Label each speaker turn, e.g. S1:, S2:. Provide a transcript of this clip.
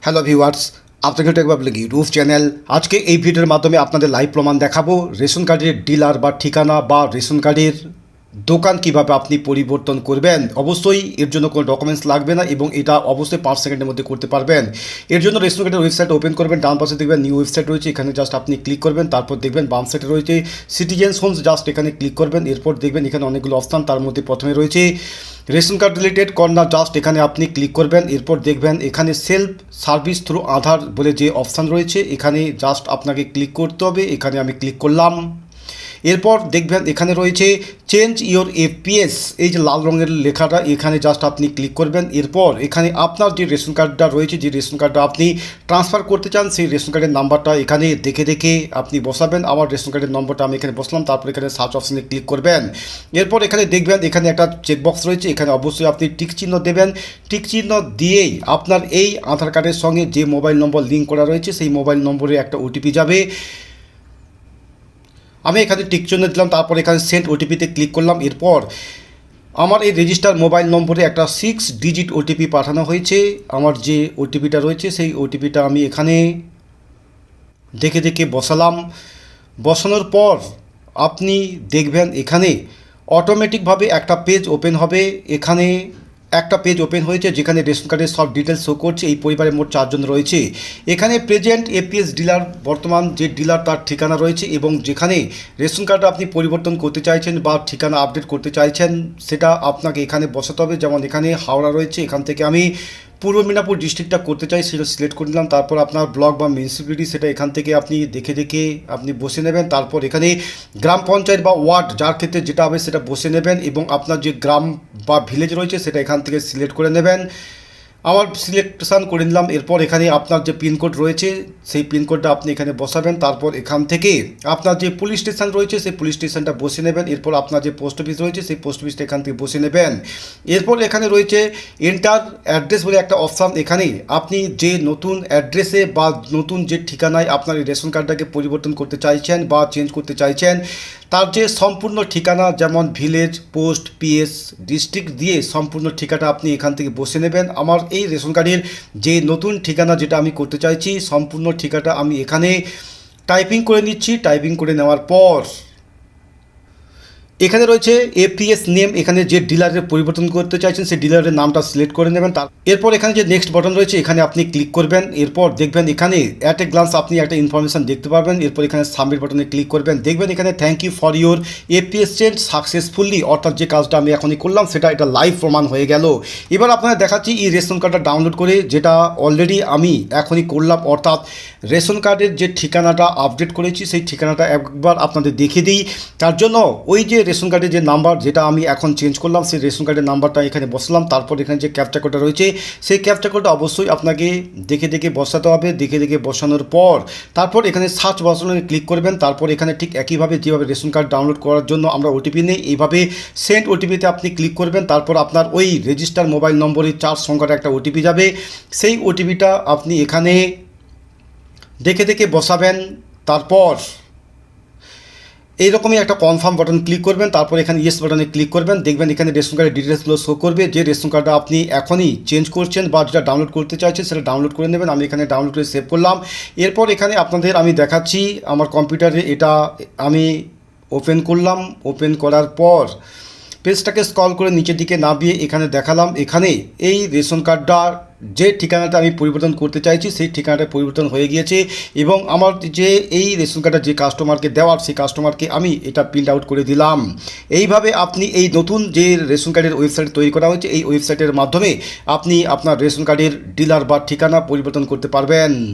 S1: Hello viewers, আপনাকে take public YouTube channel. আজকে এই ভিডিওর মাধ্যমে আপনাদের লাইভ প্রমাণ দেখাবো রেশন কার্ডের ডিলার বা ঠিকানা বা রেশন কার্ডের দোকান কিভাবে আপনি পরিবর্তন করবেন। অবশ্যই এর জন্য কোনো ডকুমেন্টস লাগবে না এবং এটা অবশ্যই 5 সেকেন্ডের মধ্যে করতে পারবেন। এর জন্য রেশন কার্ডের ওয়েবসাইট ওপেন করবেন, ডান পাশে দেখবেন নিউ ওয়েবসাইট রয়েছে, এখানে জাস্ট আপনি ক্লিক করবেন। তারপর দেখবেন বাম সাইডে রয়েছে সিটিজেন্স হোমস, জাস্ট এখানে ক্লিক করবেন। এরপর দেখবেন এখানে অনেকগুলো অপশান, তার মধ্যে প্রথমে রয়েছে ration card related corner, just এখানে আপনি ক্লিক করবেন। এরপর দেখবেন এখানে সেলফ সার্ভিস থ্রু আধার বলে যে অপশান রয়েছে, এখানে জাস্ট আপনাকে ক্লিক করতে হবে। এখানে আমি ক্লিক করলাম। এরপর দেখবেন এখানে রয়েছে চেঞ্জ ইওর এপিএস, এই যে লাল রঙের লেখাটা, এখানে জাস্ট আপনি ক্লিক করবেন। এরপর এখানে আপনার যে রেশন কার্ডটা রয়েছে, যে রেশন কার্ডটা আপনি ট্রান্সফার করতে চান, সেই রেশন কার্ডের নাম্বারটা এখানে দেখে দেখে আপনি বসাবেন। আমার রেশন কার্ডের নম্বরটা আমি এখানে বসলাম। তারপর এখানে সার্চ অপশানে ক্লিক করবেন। এরপর এখানে দেখবেন এখানে একটা চেকবক্স রয়েছে, এখানে অবশ্যই আপনি টিক চিহ্ন দেবেন। টিক চিহ্ন দিয়েই আপনার এই আধার কার্ডের সঙ্গে যে মোবাইল নম্বর লিঙ্ক করা রয়েছে, সেই মোবাইল নম্বরে একটা ওটিপি যাবে। আমি এখানে টিক চিহ্ন দিলাম, তারপর এখানে সেন্ড ওটিপিতে ক্লিক করলাম। এরপর আমার এই রেজিস্টার মোবাইল নম্বরে একটা 6 ডিজিট ওটিপি পাঠানো হয়েছে। আমার যে ওটিপিটা রয়েছে সেই ওটিপিটা আমি এখানে দেখে দেখে বসালাম। বসানোর পর আপনি দেখবেন এখানে অটোমেটিকভাবে একটা পেজ ওপেন হবে। এখানে একটা পেজ ওপেন হয়েছে যেখানে রেশন কার্ডের সব ডিটেলস শো করছে। এই পরিবারে মোট 4 জন রয়েছে। এখানে প্রেজেন্ট এপিএস ডিলার, বর্তমান যে ডিলার তার ঠিকানা রয়েছে এবং যেখানে রেশন কার্ড আপনি পরিবর্তন করতে চাইছেন বা ঠিকানা আপডেট করতে চাইছেন সেটা আপনাকে এখানে বসাতে হবে। যেমন এখানে হাওড়া রয়েছে, এখান থেকে আমি পূর্ব মেদিনীপুর ডিস্ট্রিক্টটা করতে চাই, সেটা সিলেক্ট করে নিলাম। তারপর আপনার ব্লক বা মিউনিসিপ্যালিটি সেটা এখান থেকে আপনি দেখে দেখে আপনি বসে নেবেন। তারপর এখানে গ্রাম পঞ্চায়েত বা ওয়ার্ড যার ক্ষেত্রে যেটা হবে সেটা বসে নেবেন এবং আপনার যে গ্রাম বা ভিলেজ রয়েছে সেটা এখান থেকে সিলেক্ট করে নেবেন। আমার সিলেকশান করে নিলাম। এরপর এখানে আপনার যে পিনকোড রয়েছে সেই পিনকোডটা আপনি এখানে বসাবেন। তারপর এখান থেকে আপনার যে পুলিশ স্টেশন রয়েছে সেই পুলিশ স্টেশনটা বসে নেবেন। এরপর আপনার যে পোস্ট অফিস রয়েছে সেই পোস্ট অফিসটা এখান থেকে বসে নেবেন। এরপর এখানে রয়েছে এন্টার অ্যাড্রেস বলে একটা অপশান, এখানে আপনি যে নতুন অ্যাড্রেসে বা নতুন যে ঠিকানায় আপনার এই রেশন কার্ডটাকে পরিবর্তন করতে চাইছেন বা চেঞ্জ করতে চাইছেন তার যে সম্পূর্ণ ঠিকানা, যেমন ভিলেজ, পোস্ট, পিএস, ডিস্ট্রিক্ট দিয়ে সম্পূর্ণ ঠিকানা আপনি এখান থেকে বসে নেবেন। আমার এই রেশন কার্ডের যে নতুন ঠিকানা যেটা আমি করতে চাইছি সম্পূর্ণ ঠিকানা আমি এখানে টাইপিং করে নিচ্ছি। টাইপিং করে নেওয়ার পর এখানে রয়েছে এপিএস নেম, এখানে যে ডিলারের পরিবর্তন করতে চাইছেন সেই ডিলারের নামটা সিলেক্ট করে নেবেন। এরপর এখানে যে নেক্সট বাটন রয়েছে এখানে আপনি ক্লিক করবেন। এরপর দেখবেন এখানে অ্যাট এ গ্লান্স আপনি একটা ইনফরমেশন দেখতে পারবেন। এরপর এখানে সাবমিট বাটনে ক্লিক করবেন। দেখবেন এখানে thank you for your APS change successfully, অর্থাৎ যে কাজটা আমি এখনই করলাম সেটা এটা লাইভ প্রমাণ হয়ে গেল। এবার আপনারা দেখাচ্ছি এই রেশন কার্ডটা ডাউনলোড করে, যেটা অলরেডি আমি এখনই করলাম। অর্থাৎ রেশন কার্ডের যে ঠিকানাটা আপডেট করেছি সেই ঠিকানাটা একবার আপনাদের দেখিয়ে দিই। তার জন্য ওই যে রেশন কার্ডের যে নাম্বার যেটা আমি এখন চেঞ্জ করলাম সেই রেশন কার্ডের নাম্বারটা এখানে বসালাম। তারপর এখানে যে ক্যাপচা কোডটা রয়েছে সেই ক্যাপচা কোডটা অবশ্যই আপনাকে দেখে দেখে বসাতে হবে। দেখে দেখে বসানোর পর তারপর এখানে সার্চ বাটনে ক্লিক করবেন। তারপর এখানে ঠিক একইভাবে যেভাবে রেশন কার্ড ডাউনলোড করার জন্য আমরা ওটিপি নেই, এইভাবে সেন্ড ওটিপিতে আপনি ক্লিক করবেন। তারপর আপনার ওই রেজিস্টার মোবাইল নম্বরে 4 সংখ্যার একটা ওটিপি যাবে। সেই ওটিপিটা আপনি এখানে দেখে দেখে বসাবেন। তারপর এইরকমই একটা কনফার্ম বাটন ক্লিক করবেন। তারপর এখানে ইয়েস বাটনে ক্লিক করবেন। দেখবেন এখানে রেশন কার্ডের ডিটেলসগুলো শো করবে। যে রেশন কার্ডটা আপনি এখনই চেঞ্জ করছেন বা যেটা ডাউনলোড করতে চাইছেন সেটা ডাউনলোড করে নেবেন। আমি এখানে ডাউনলোড করে সেভ করলাম। এরপর এখানে আপনাদের আমি দেখাচ্ছি আমার কম্পিউটারে এটা আমি ওপেন করলাম। ওপেন করার পর পেজটাকে স্ক্রল করে নিচের দিকে নামিয়ে এখানে দেখালাম। এখানে এই রেশন কার্ডটা যে ঠিকানাটা আমি পরিবর্তন করতে চাইছি সেই ঠিকানাটা পরিবর্তন হয়ে গিয়েছে এবং আমার যে এই রেশন কার্ডটা যে কাস্টমারকে দেওয়ার সেই কাস্টমারকে আমি এটা প্রিন্ট আউট করে দিলাম। এইভাবে আপনি এই নতুন যে রেশন কার্ডের ওয়েবসাইট তৈরি করা হয়েছে এই ওয়েবসাইটের মাধ্যমে আপনি আপনার রেশন কার্ডের ডিলার বা ঠিকানা পরিবর্তন করতে পারবেন।